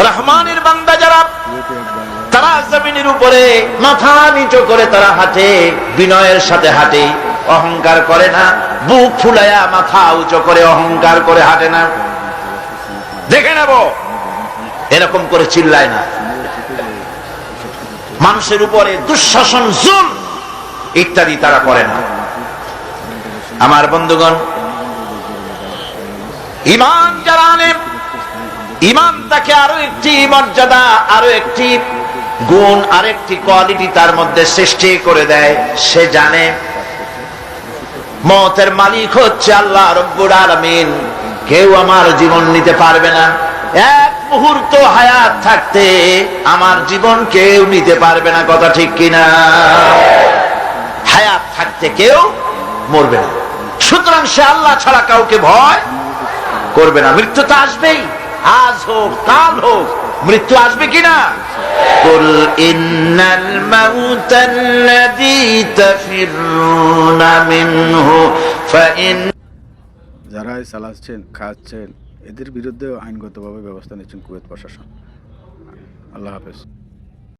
রহমানের বান্দা যারা, তারা জমিনের উপরে মাথা নিচু করে তারা হাঁটে, বিনয়ের সাথে হাঁটে, অহংকার করে না। বুক ফুলায়া মাথা উঁচু করে অহংকার করে হাঁটে না। দেখে নেব, এরকম করে চিল্লায় না। মানুষের উপরে দুঃশাসন, জুলম ইত্যাদি তারা করে না। আমার বন্ধুগণ, ঈমান যারা আনে, ঈমান তাকে আরো একটি মর্যাদা, আরো একটি গুণ, আরেকটি কোয়ালিটি তার মধ্যে সৃষ্টি করে দেয়। সে জানে মওতের মালিক হচ্ছে আল্লাহ রব্বুল আলামিন। কেউ আমার জীবন নিতে পারবে না। এক মুহূর্ত হায়াত থাকতে আমার জীবন কেউ নিতে পারবে না। কথা ঠিক কিনা? হায়াত থাকতে কেউ মরবে না। সুতরাং সে আল্লাহ ছাড়া কাউকে ভয় করবে না। মৃত্যু তো আসবেই, আজ হোক কাল হোক, মৃত্যু আসবে কিনা? কুল ইন্নাল মাউতাল্লাযী তাফিরুনা মিনহু ফাইন। যারা চালাচ্ছেন, খাচ্ছেন, এদের বিরুদ্ধে আইনগতভাবে ব্যবস্থা নিচ্ছেন কুয়েত প্রশাসন। আল্লাহ হাফেজ।